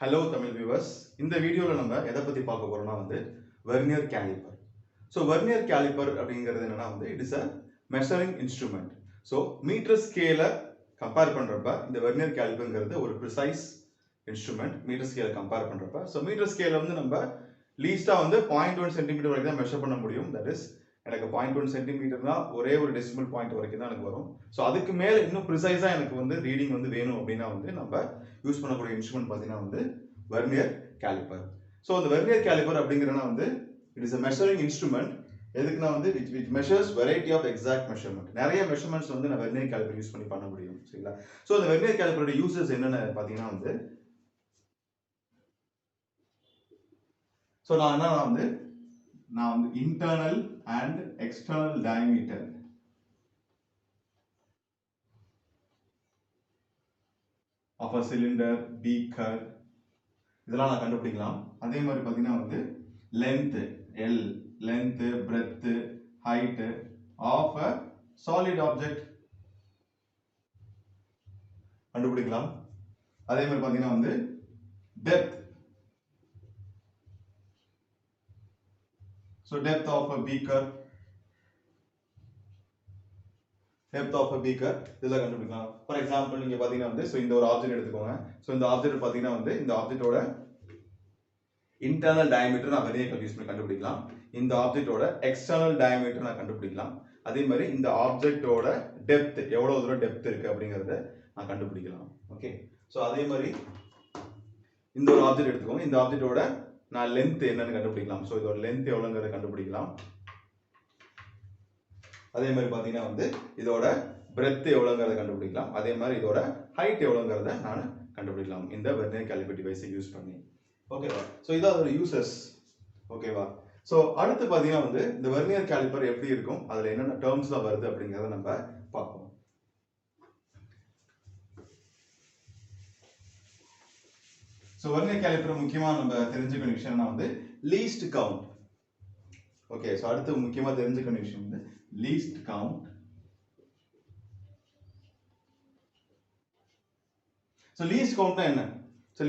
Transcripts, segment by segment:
Hello Tamil viewers. இந்த வீடியோல நம்ம எதை பத்தி பார்க்க போறோம்னா வெர்னியர் கேலிப்பர். வெர்னியர் கேலிப்பர் அப்படிங்கிறது என்னன்னா it is a measuring instrument. Metre ஸ்கேல கம்பேர் பண்றப்ப இந்த வெர்னியர் கேலிப்பர்ங்கிறது ஒரு precise instrument. மீட்டர் ஸ்கேல கம்பேர் பண்றப்ப மீட்டர் ஸ்கேல நம்ம லீஸ்டா 0.1 சென்டிமீட்டர் வரைக்கும் தான் மெஷர் பண்ண முடியும். தட் இஸ் எனக்கு 0.1 சென்டிமீட்டர்னா ஒரே ஒரு டெசிமல் பாயிண்ட் வரைக்கும் தான் எனக்கு வரும். அதுக்கு மேல இன்னும் ப்ரிசைஸா எனக்கு ரீடிங் வேணும் அப்படின்னா நம்ம யூஸ் பண்ணக்கூடிய இன்ஸ்ட்ருமெண்ட் பார்த்தீங்கன்னா வெர்னியர் கேலிப்பர். அந்த வெர்னியர் கேலிப்பர் அப்படிங்கிறனா it is a measuring instrument. எதுக்குன்னா which measures variety of exact measurement. நிறைய மெஷர்மெண்ட்ஸ் நான் வெர்னியர் கேலிப்பர் யூஸ் பண்ணி பண்ண முடியும். சரிங்களா? அந்த வெர்னியர் கேலிப்பரோட யூசஸ் என்னன்னு பார்த்தீங்கன்னா நான் internal and external diameter of a cylinder, beaker இதெல்லாம் நான் கண்டுபிடிக்கலாம். அதே மாதிரி பார்த்தீங்கன்னா length L, length, breadth, height of a solid object கண்டுபிடிக்கலாம். அதே மாதிரி பார்த்தீங்கன்னா depth. Depth of a beaker. Depth of a beaker இதெல்லாம் கண்டுபிடிக்கலாம். For example நீங்க பாத்தீங்கன்னா இந்த ஒரு ஆப்ஜெக்ட் எடுத்துக்கோங்க. இந்த ஆப்ஜெக்ட் பாத்தீங்கன்னா இந்த ஆப்ஜெக்ட்டோட internal diameter நான் வெர்னியர் யூஸ் பண்ணி கண்டுபிடிக்கலாம். இந்த ஆப்ஜெக்ட்டோட external diameter நான் கண்டுபிடிக்கலாம். அதே மாதிரி இந்த ஆப்ஜெக்ட்டோட depth எவ்வளவு தூரம் depth இருக்கு அப்படிங்கறத நான் கண்டுபிடிக்கலாம். ஓகே. அதே மாதிரி இந்த ஒரு ஆப்ஜெக்ட் எடுத்துக்கோங்க. இந்த ஆப்ஜெக்ட்டோட நான் லென்த் என்னன்னு கண்டுபிடிக்கலாம். இதோட லென்த் எவ்வளவுங்கறத கண்டுபிடிக்கலாம். அதே மாதிரி பாத்தீங்கன்னா இதோட பிரெத் எவ்வளவுங்கறத கண்டுபிடிக்கலாம். அதே மாதிரி இதோட ஹைட் எவ்வளவுங்கறத நான் கண்டுபிடிக்கலாம் இந்த வெர்னியர் கேலிப்பர் டிவைஸை யூஸ் பண்ணி. ஓகேவா? இதான் அதோட யூசஸ். ஓகேவா? அடுத்து பாத்தீங்கன்னா இந்த வெர்னியர் கேலிப்பர் எப்படி இருக்கும், அதுல என்னென்ன டேர்ம்ஸ்லாம் வருது அப்படிங்கறத நம்ம பார்ப்போம். வெர்னியர் கேலிப்பர் முக்கியமா நம்ம தெரிஞ்சுக்கணும் விஷயம்னா லீஸ்ட் கவுண்ட். ஓகே. அடுத்து முக்கியமா தெரிஞ்சுக்கணும் விஷயம் லீஸ்ட் கவுண்ட். லீஸ்ட் கவுண்ட்னா என்ன?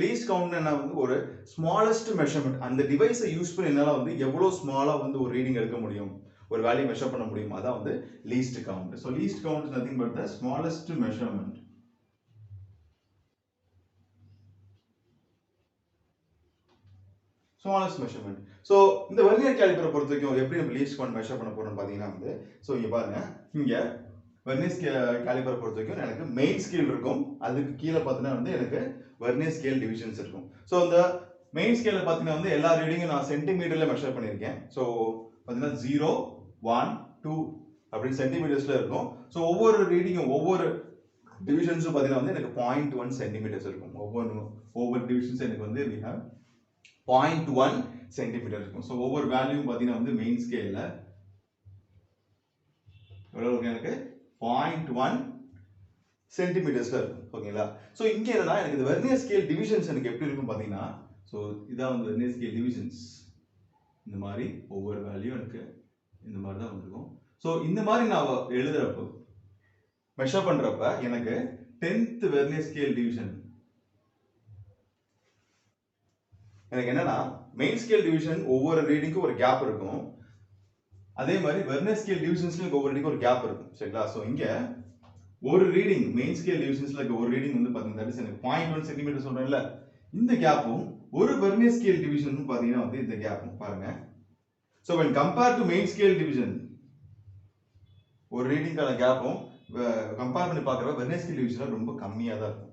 லீஸ்ட் கவுண்ட் என்ன ஒரு ஸ்மாலஸ்ட் மெஷர்மெண்ட். அந்த டிவைஸை யூஸ் பண்ணி என்னால எவ்வளவு ஸ்மாலா ஒரு ரீடிங் எடுக்க முடியும், ஒரு வேல்யூ மெஷர் பண்ண முடியும், அதான் least count. Least count is nothing but the smallest measurement. smallest measurement. இந்த வெர்னியர் கேலிப்பரை பொறுத்த வரைக்கும் எப்படி நம்ம லீஸ்ட் கவுண்ட் மெஷர் பண்ண போறோம்னு பாத்தீங்கன்னா இங்க பாருங்க, இங்க வெர்னியர் கேலிப்பரை பொறுத்த வரைக்கும் எனக்கு மெயின் ஸ்கேல் இருக்கும். அதுக்கு கீழே பாத்தீங்கன்னா எனக்கு வெர்னியர் ஸ்கேல் டிவிஷன்ஸ் இருக்கும். இந்த மெயின் ஸ்கேல்ல பாத்தீங்கன்னா எல்லா ரீடிங்கும் நான் சென்டிமீட்டர்ல மெஷர் பண்ணிருக்கேன். பாத்தீங்கன்னா 0, 1, 2 அப்படி சென்டிமீட்டர்ஸ்ல இருக்கும். ஒவ்வொரு ரீடிங்கும் ஒவ்வொரு டிவிஷன்ஸும் பாத்தீங்கன்னா எனக்கு 0.1 சென்டிமீட்டர்ஸ் இருக்கும். ஒவ்வொரு டிவிஷன்ஸ் எனக்கு we have 0.1 சென்டிமீட்டர் இருக்கும். ஒவ்வொரு வேல்யூவும் பாத்தீங்கன்னா மெயின் ஸ்கேல்ல எவ்வளவு இருக்கு, எனக்கு 0.1 சென்டிமீட்டர்ஸ்ல இருக்கும். ஓகேங்களா? இங்க என்னன்னா எனக்கு இந்த வெர்னியர் ஸ்கேல் டிவிஷன்ஸ் எனக்கு எப்படி இருக்கும் பாத்தீங்கன்னா இதான் வெர்னியர் ஸ்கேல் டிவிஷன்ஸ். இந்த மாதிரி ஒவ்வொரு வேல்யூ எனக்கு இந்த மாதிரி தான் வந்திருக்கும். இந்த மாதிரி நான் எழுதுறப்போ மெஷர் பண்றப்ப எனக்கு 10th வெர்னியர் ஸ்கேல் டிவிஷன் எனக்கு என்னன்னா மெயின் ஸ்கேல் டிவிஷன் ஒவ்வொரு ரீடிங்க்கும் ஒரு கேப் இருக்கும். அதே மாதிரி வெர்னியர் ஸ்கேல் டிவிஷன்ஸ்ல ஒவ்வொரு ரீடிங்க்கும் ஒரு கேப் இருக்கும். சரிங்களா? இங்க ஒரு ரீடிங் மெயின் ஸ்கேல் டிவிஷன்ஸ்ல ஒரு ரீடிங் பாத்தீங்கன்னா எனக்கு 0.1 சென்டிமீட்டர் சொல்றேன்ல, இந்த கேப்பும் ஒரு வெர்னியர் ஸ்கேல் டிவிஷன் பாத்தீங்கன்னா இந்த கேப்பும் பாருங்க. when compared to main scale division ஒரு ரீடிங்கான கேப்பும் கம்பேர் பண்ணி பார்க்கறப்ப வெர்னியர் ஸ்கேல் டிவிஷன் ரொம்ப கம்மியா தான் இருக்கும்.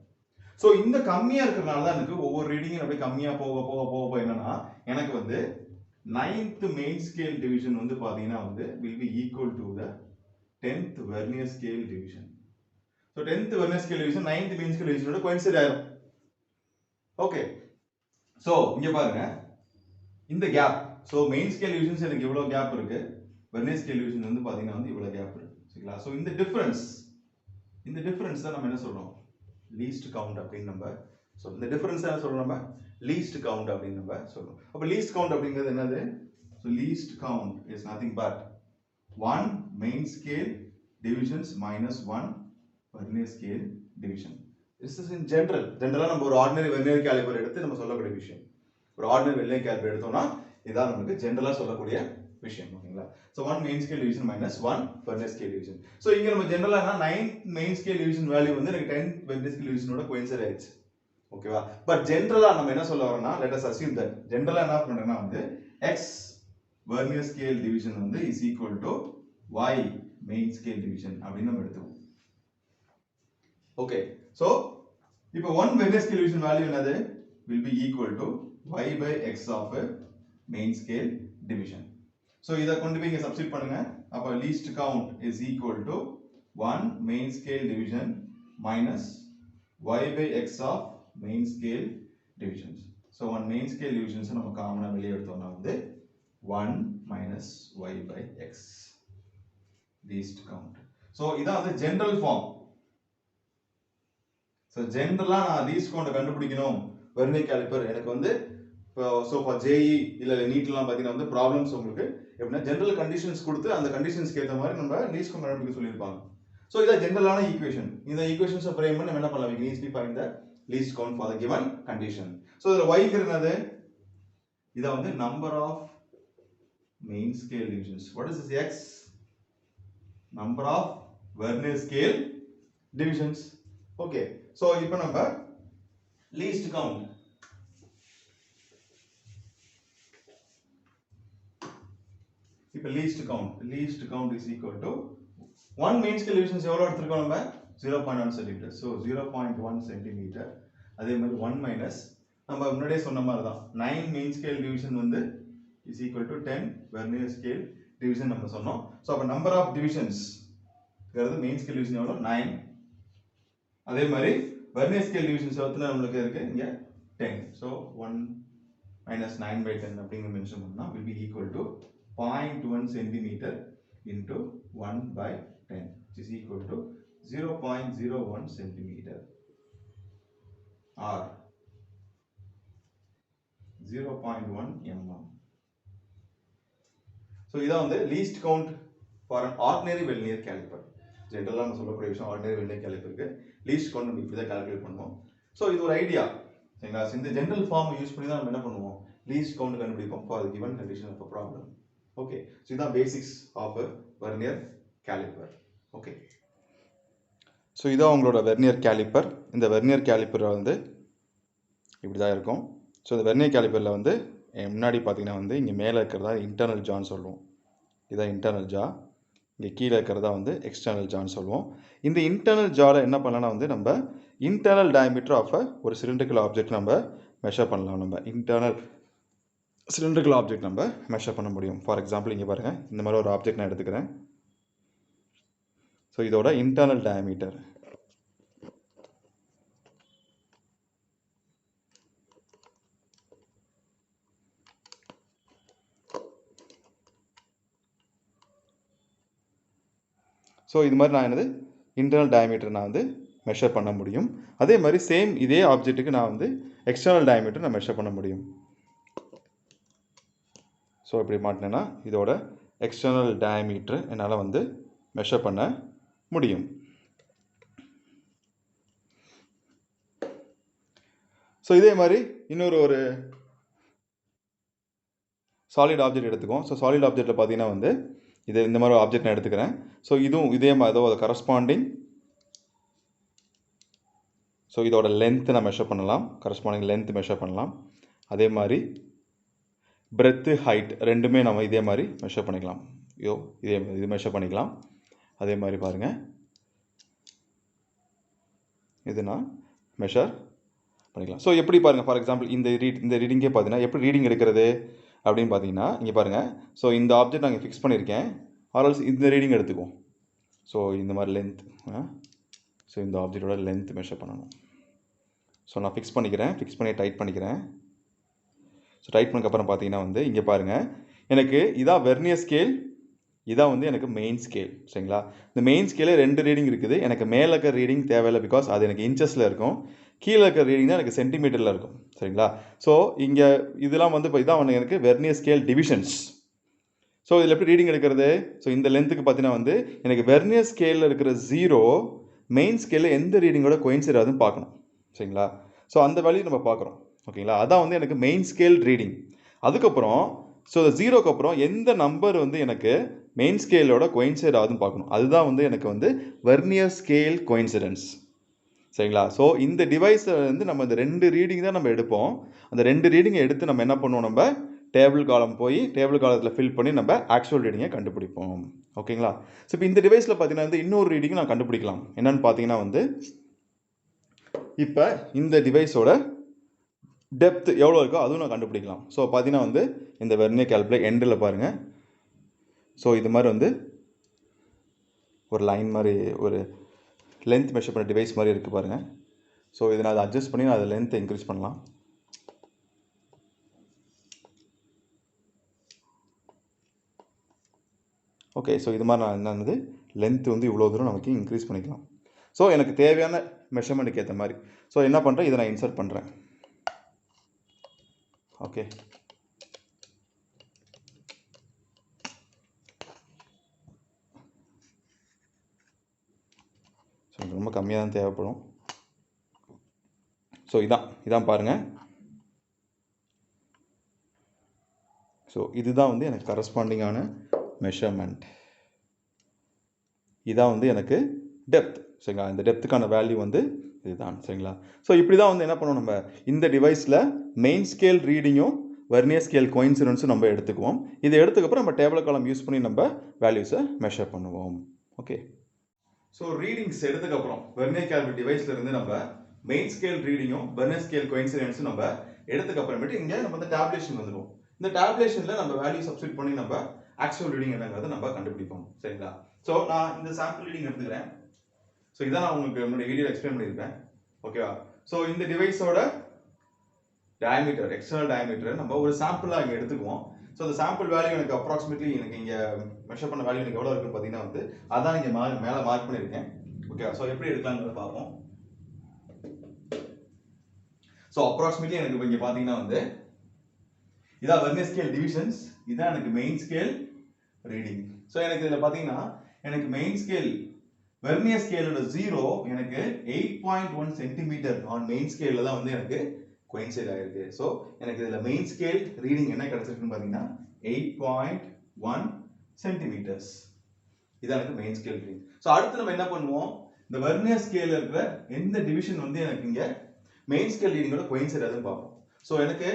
இந்த கம்மியா இருக்கிறனால தான் எனக்கு ஒவ்வொரு ரீடிங்கும் அப்படியே கம்மியா போக போக போக போக என்னன்னா எனக்கு 9th மெயின் ஸ்கேல் டிவிஷன் பாத்தீங்கன்னா will be equal to the 10th vernier scale division. 10th vernier scale division 9th main scale டிவிஷனோட கோயின்சைட் ஆயிடும். ஓகே. இங்க பாருங்க இந்த கேப். மெயின் ஸ்கேல் டிவிஷன்ஸ் எனக்கு இவ்வளவு கேப் இருக்கு, வெர்னியர் ஸ்கேல் டிவிஷன் பாத்தீங்கன்னா இவ்வளவு கேப் இருக்கு. சரிங்களா? இந்த டிஃபரன்ஸ் தான் நம்ம என்ன சொல்றோம், லீஸ்ட் கவுண்ட் அப்படின்னு நம்ம சொல்றோம். இந்த டிஃபரன்ஸ் என்ன சொல்றோம், நம்ம லீஸ்ட் கவுண்ட் அப்படின்னு நம்ம சொல்றோம். அப்ப லீஸ்ட் கவுண்ட் அப்படிங்கிறது என்னது? Least count is nothing but 1 main scale divisions minus 1 vernier scale division. This is in general. Generally நம்ம ஒரு ஆர்டினரி வெர்னியர் கேலிபர் எடுத்து நம்ம சொல்லக்கூடிய விஷயம். ஒரு ஆர்டினரி வெர்னியர் கேலிபர் எடுத்தோம்னா இதான் நமக்கு ஜெனரலா சொல்லக்கூடிய விஷயம். ஓகேங்களா? So 1 main scale division minus 1 vernier scale division. So இங்க நம்ம ஜெனரலானா 9 main scale division வேல்யூ வந்து எனக்கு 10 vernier scale division ஓட கோயின்சைட் ஆயிடுச்சு. ஓகேவா? பட் ஜெனரலா நம்ம என்ன சொல்ல வரோம்னா let us assume that ஜெனரலா என்ன பண்றேன்னா வந்து x vernier scale division வந்து is equal to y main scale division அப்படின்னு நம்ம எடுத்துக்குவோம். Okay. So இப்போ 1 vernier scale division value என்னது will be equal to y by x of a main scale division. So இத கொண்டு போய் இங்க சப்ஸ்டிட் பண்ணுங்க. அப்ப least count is equal to 1 main scale division minus y by x of main scale divisions. So 1 main scale divisions நம்ம காமனா வெளிய எடுத்தோம்னா வந்து 1 minus y by x least count. So இதான் வந்து general form. So ஜெனரலா நான் லீஸ்ட் கவுண்ட் கண்டுபிடிக்கணும் வெர்னியர் கேலிபர் எனக்கு வந்து so for JE இல்ல நீட்லாம் பாத்தீங்கன்னா வந்து ப்ராப்ளம்ஸ் உங்களுக்கு எப்படின்னா ஜெனரல் கண்டிஷன்ஸ் கொடுத்து அந்த கண்டிஷன்ஸ்க்கு ஏத்த மாதிரி நம்ம லீஸ்ட் கவுண்ட் கண்டுபிடிக்க சொல்லிருப்பாங்க. சோ இத ஜெனரலான ஈக்குவேஷன். இந்த ஈக்குவேஷன்ஸை ஃப்ரேம் பண்ணி நம்ம என்ன பண்ணலாம்? we can easily find the least count for the given condition. So இதுல y ங்கிறது என்னது? இத வந்து number of main scale divisions. What is this x? Number of vernier scale divisions. Okay. So இப்போ நம்ம least count இப்போ least count is equal to 1 main scale divisions எவ்வளவு எடுத்துறோம் நம்ம 0.1 cm. So 0.1 cm. அதே மாதிரி 1 minus நம்ம முன்னாடியே சொன்ன மாதிரி தான் 9 main scale division வந்து is equal to 10 vernier scale division நம்ம சொன்னோம். So அப்ப number of divisions ங்கிறது main scale division எவ்வளவு 9. அதே மாதிரி vernier scale divisions எவ்வளவு நமக்கு இருக்கு இங்க 10. So 1 minus 9 by 10 அப்படிங்க மென்ஷன் பண்ணா will be equal to 0.1 centimeter into 1 by 10 which is equal to 0.01 centimeter or 0.1 mm. So இதான் வந்து least count for an ordinary vernier caliper. ஜெனரலா நம்ம சொல்லக்கூடிய விஷயம் ordinary vernier caliperக்கு least count நம்ம இப்படி தான் கால்குலேட் பண்ணுவோம். So இது ஒரு ஐடியா. சரிங்களா? இந்த ஜெனரல் ஃபார்ம் யூஸ் பண்ணி தான் நம்ம என்ன பண்ணுவோம்? least count கண்டுபிடிப்போம் for the given condition of a problem. Okay. So இதான் basics of a vernier caliper. Okay. So இதான் உங்களோட வெர்னியர் கேலிப்பர். இந்த வெர்னியர் கேலிப்பர் வந்து இப்படி தான் இருக்கும். ஸோ இந்த வெர்னியர் கேலிப்பரில் வந்து முன்னாடி பார்த்தீங்கன்னா வந்து இங்கே மேலே இருக்கிறதா இன்டர்னல் ஜான்னு சொல்லுவோம். இதான் இன்டர்னல் ஜா. இங்கே கீழே இருக்கிறதா வந்து எக்ஸ்டர்னல் ஜான்னு சொல்லுவோம். இந்த இன்டர்னல் ஜாவில் என்ன பண்ணலாம்னா வந்து நம்ம இன்டர்னல் டயமீட்டர் ஆஃப் ஒரு சிலிண்ட்ரிக்கல் ஆப்ஜெக்ட் நம்ம மெஷர் பண்ணலாம். நம்ம இன்டர்னல் சிலிண்ட்ரிக்கல் ஆப்ஜெக்ட் நம்ம மெஷர் பண்ண முடியும். ஃபார் எக்ஸாம்பிள் இங்கே பாருங்கள், இந்த மாதிரி ஒரு ஆப்ஜெக்ட் நான் எடுத்துக்கிறேன். ஸோ இதோட இன்டர்னல் டயமீட்டர் ஸோ இது மாதிரி நான் என்னது இன்டர்னல் டயமீட்டர் நான் வந்து மெஷர் பண்ண முடியும். அதே மாதிரி சேம் இதே ஆப்ஜெக்ட்டுக்கு நான் வந்து எக்ஸ்டர்னல் டயமீட்டர் நான் மெஷர் பண்ண முடியும். ஸோ இப்படி மாட்டினேன்னா இதோட எக்ஸ்டர்னல் டயமீட்டர் என்னால் வந்து மெஷர் பண்ண முடியும். ஸோ இதே மாதிரி இன்னொரு ஒரு சாலிட் ஆப்ஜெக்ட் எடுத்துக்குவோம். ஸோ சாலிட் ஆப்ஜெக்ட்டில் பார்த்தீங்கன்னா வந்து இது இந்த மாதிரி ஆப்ஜெக்ட் நான் எடுத்துக்கிறேன். ஸோ இதுவும் இதே மாதிரி ஏதோ அது கரஸ்பாண்டிங். ஸோ இதோட லென்த்து நான் மெஷர் பண்ணலாம், கரஸ்பாண்டிங் லென்த் மெஷர் பண்ணலாம். அதே மாதிரி பிரெத்து ஹைட் ரெண்டுமே நம்ம இதே மாதிரி மெஷர் பண்ணிக்கலாம். இது மெஷர் பண்ணிக்கலாம். அதே மாதிரி பாருங்கள், இது நான் மெஷர் பண்ணிக்கலாம். ஸோ எப்படி பாருங்கள், ஃபார் எக்ஸாம்பிள் இந்த ரீடிங்கே பார்த்தீங்கன்னா எப்படி ரீடிங் எடுக்கிறது அப்படின்னு பார்த்தீங்கன்னா இங்கே பாருங்கள். ஸோ இந்த ஆப்ஜெக்ட் நாங்கள் ஃபிக்ஸ் பண்ணியிருக்கேன். ஆர்எல்ஸ் இந்த ரீடிங் எடுத்துக்குவோம். ஸோ இந்த மாதிரி லென்த், ஸோ இந்த ஆப்ஜெக்டோட லென்த் மெஷர் பண்ணணும். ஸோ நான் ஃபிக்ஸ் பண்ணிக்கிறேன், ஃபிக்ஸ் பண்ணி டைட் பண்ணிக்கிறேன். ஸோ டைட் பண்ணக்கப்புறம் பார்த்தீங்கன்னா வந்து இங்கே பாருங்கள், எனக்கு இதான் வெர்னியர் ஸ்கேல், இதான் வந்து எனக்கு மெயின் ஸ்கேல். சரிங்களா? இந்த மெயின் ஸ்கேலே 2 ரீடிங் இருக்குது. எனக்கு மேலே இருக்கிற ரீடிங் தேவையில்லை, பிகாஸ் அது எனக்கு இன்ச்சஸில் இருக்கும். கீழே இருக்கிற ரீடிங் தான் எனக்கு சென்டிமீட்டரில் இருக்கும். சரிங்களா? ஸோ இங்கே இதெல்லாம் வந்து இப்போ இதான் வந்து எனக்கு வெர்னியர் ஸ்கேல் டிவிஷன்ஸ். ஸோ இதில் எப்படி ரீடிங் எடுக்கிறது? ஸோ இந்த லென்த்துக்கு பார்த்தீங்கன்னா வந்து எனக்கு வெர்னியர் ஸ்கேலில் இருக்கிற 0 மெயின் ஸ்கேலில் எந்த ரீடிங்கோட கோயின்சைட் ஆகுதுன்னு பார்க்கணும். சரிங்களா? ஸோ அந்த வேல்யூ நம்ம பார்க்குறோம். ஓகேங்களா? அதான் வந்து எனக்கு மெயின் ஸ்கேல் ரீடிங். அதுக்கப்புறம் ஸோ ஜீரோக்கு அப்புறம் எந்த நம்பர் வந்து எனக்கு மெயின் ஸ்கேலோட கோயின்சைட் ஆகுதுன்னு பார்க்கணும். அதுதான் வந்து எனக்கு வந்து வெர்னியர் ஸ்கேல் கோயின்சிடென்ஸ். சரிங்களா? ஸோ இந்த டிவைஸை வந்து நம்ம இந்த 2 ரீடிங் தான் நம்ம எடுப்போம். அந்த 2 ரீடிங்கை எடுத்து நம்ம என்ன பண்ணுவோம், நம்ம டேபிள் காலம் போய் டேபிள் காலத்தில் ஃபில் பண்ணி நம்ம ஆக்சுவல் ரீடிங்கை கண்டுபிடிப்போம். ஓகேங்களா? ஸோ இப்போ இந்த டிவைஸில் பார்த்தீங்கன்னா வந்து இன்னொரு ரீடிங் நான் கண்டுபிடிக்கலாம். என்னன்னு பார்த்தீங்கன்னா வந்து இப்போ இந்த டிவைஸோட டெப்த் எவ்வளோ இருக்கோ அதுவும் நான் கண்டுபிடிக்கலாம். ஸோ பார்த்தீங்கன்னா வந்து இந்த வெர்னியர் கேலிப்பர் எண்டில் பாருங்கள். ஸோ இது மாதிரி வந்து ஒரு லைன் மாதிரி ஒரு லென்த் மெஷர் பண்ண டிவைஸ் மாதிரி இருக்குது பாருங்கள். ஸோ இதை நான் அதை அட்ஜஸ்ட் பண்ணி நான் அதை லென்த்தை இன்க்ரீஸ் பண்ணலாம். ஓகே, ஸோ இது மாதிரி நான் என்னது லென்த்து வந்து இவ்வளோ தூரம் நமக்கு இன்க்ரீஸ் பண்ணிக்கலாம். ஸோ எனக்கு தேவையான மெஷர்மெண்ட்டுக்கு ஏற்ற மாதிரி. ஸோ என்ன பண்ணுறேன், இதை நான் இன்சர்ட் பண்ணுறேன். ஓகே, ஸோ எனக்கு ரொம்ப கம்மியாக தான் தேவைப்படும். ஸோ இதான் பாருங்கள். ஸோ இதுதான் வந்து எனக்கு கரஸ்பாண்டிங்கான மெஷர்மெண்ட். இதான் வந்து எனக்கு டெப்த். சரிங்களா? இந்த டெப்த்துக்கான வேல்யூ வந்து இதுதான். சரிங்களா? ஸோ இப்படி தான் வந்து என்ன பண்ணுவோம், நம்ம இந்த டிவைஸில் மெயின் ஸ்கேல் ரீடிங்கும் வெர்னியர் ஸ்கேல் கோயின்சிடென்ஸும் நம்ம எடுத்துக்குவோம். இதை எடுத்துக்கப்புறம் நம்ம டேபிள் காலம் யூஸ் பண்ணி நம்ம வேல்யூஸை மெஷர் பண்ணுவோம். ஓகே, ஸோ ரீடிங்ஸ் எடுத்துக்கப்புறம் வெர்னியர் கேலிப்பர் டிவைஸில் இருந்து நம்ம மெயின் ஸ்கேல் ரீடிங்கும் வெர்னியர் ஸ்கேல் கோயின்சிடென்ஸும் நம்ம எடுத்துக்கப்புறமேட்டு இங்கே நம்ம வந்து டேப்லேஷன் வந்துடும். இந்த டேப்லேஷனில் நம்ம வேல்யூ சப்ஸ்டிட் பண்ணி நம்ம ஆக்சுவல் ரீடிங் என்னங்கிறத நம்ம கண்டுபிடிப்போம். சரிங்களா? ஸோ நான் இந்த சாம்பிள் ரீடிங் எடுத்துக்கிறேன். ஸோ இதான் நான் உங்களுக்கு என்னுடைய வீடியோ எக்ஸ்பிளைன் பண்ணியிருப்பேன். ஓகேவா? ஸோ இந்த டிவைஸோட டயமீட்டர், எக்ஸ்டர்னல் டயமீட்டர் நம்ம ஒரு சாம்பிளாக இங்கே எடுத்துக்குவோம். ஸோ அந்த சாம்பிள் வேல்யூ எனக்கு அப்ராக்சிமேட்லி எனக்கு இங்கே மெஷர் பண்ண வேல்யூ எனக்கு எவ்வளோ இருக்குன்னு பார்த்தீங்கன்னா வந்து அதான் இங்கே மேலே மார்க் பண்ணியிருக்கேன். ஓகேவா? ஸோ எப்படி எடுக்கலாங்கிறத பார்ப்போம். ஸோ அப்ராக்சிமேட்லி எனக்கு இங்கே பார்த்தீங்கன்னா வந்து இதான் வெர்னியர் ஸ்கேல் டிவிஷன்ஸ், இதான் எனக்கு மெயின் ஸ்கேல் ரீடிங். ஸோ எனக்கு இதில் பார்த்தீங்கன்னா எனக்கு மெயின் ஸ்கேல் வெர்னியர் ஸ்கேலோட 0 எனக்கு 8.1 சென்டிமீட்டர் ஆன் மெயின் ஸ்கேலில் தான் வந்து எனக்கு கோயின்சைட் ஆயிருக்கு. ஸோ எனக்கு இதில் மெயின் ஸ்கேல் ரீடிங் என்ன கிடைச்சிருக்குன்னு பார்த்தீங்கன்னா 8.1 சென்டிமீட்டர்ஸ். இதான் எனக்கு மெயின் ஸ்கேல் ரீடிங். ஸோ அடுத்து நம்ம என்ன பண்ணுவோம், இந்த வெர்னியர் ஸ்கேலில் இருக்கிற எந்த டிவிஷன் வந்து எனக்கு இங்கே மெயின் ஸ்கேல் ரீடிங்கோட கோயின்சைட் ஆகுதுன்னு பார்ப்போம். ஸோ எனக்கு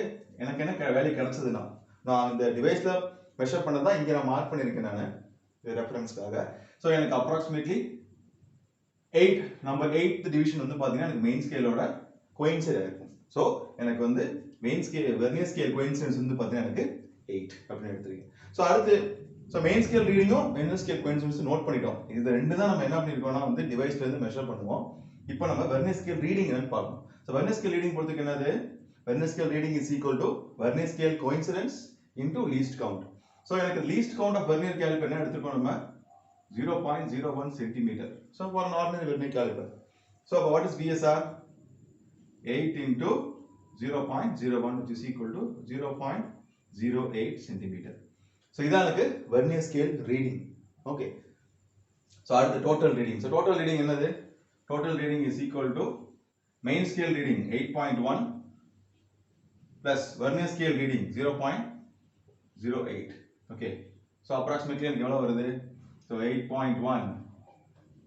என்ன வேல்யூ கிடைச்சதுன்னா நான் இந்த டிவைஸில் மெஷர் பண்ணதான் இங்கே நான் மார்க் பண்ணியிருக்கேன் நான் ரெஃபரன்ஸ்க்காக. ஸோ எனக்கு அப்ராக்சிமேட்லி 8th டிவிஷன் வந்து பார்த்தீங்கன்னா எனக்கு மெயின் ஸ்கேலோட கோயின்சைட் ஆயிருக்கும். ஸோ எனக்கு வந்து main scale vernier scale coincidence வந்து பார்த்தீங்கன்னா எனக்கு 8 அப்படின்னு எடுத்துருக்கேன். ஸோ அடுத்து மெயின் ஸ்கேல் ரீடிங்கும் வெர்னியர் ஸ்கேல் கோயின்சிடென்ஸ் நோட் பண்ணிட்டோம். இது ரெண்டு தான் நம்ம என்ன பண்ணிருக்கோம்னா வந்து டிவைஸ்ல இருந்து மெஷர் பண்ணுவோம். இப்போ நம்ம வெர்னியர் ஸ்கேல் ரீடிங் என்னன்னு பார்க்கணும். ஸோ வெர்னியர் ஸ்கேல் ரீடிங் பொறுத்துக்கு என்னது, vernier scale reading is equal to vernier scale coincidence into least count. So எனக்கு least count of vernier caliper என்ன எடுத்துக்கோம் நம்ம 0.01 centimeter. So for an ordinary vernier caliper. So what is VSR? 8 into 0.01 which is equal to 0.08 centimeter. So இதான் எனக்கு vernier scale reading. Okay, so அடுத்து total reading. So total reading என்னது, total reading is equal to main scale reading 8.1 plus vernier scale reading 0.08. Okay, so approximately எனக்கு எவ்வளோ வருது, so 8.1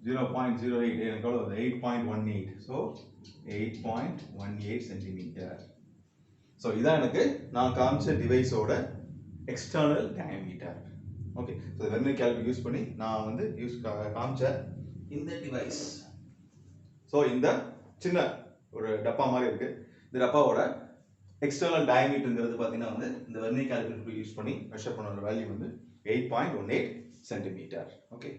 0.08 எனக்கு எவ்வளோ வருது 8.18. So 8.18 centimetre. ஸோ இதான் எனக்கு நான் காமிச்ச டிவைஸோட external diameter. Okay, so vernier caliper use பண்ணி நான் வந்து காமிச்ச இந்த டிவைஸ். ஸோ இந்த சின்ன ஒரு டப்பா மாதிரி இருக்கு. இந்த டப்பாவோட எக்ஸ்டர்னல் டயமீட்டர்ங்கிறது பார்த்தீங்கன்னா வந்து இந்த வெர்னியர் கேலிப்பர் யூஸ் பண்ணி மெஷர் பண்ண வேல்யூ வந்து 8.18 centimeter. Okay.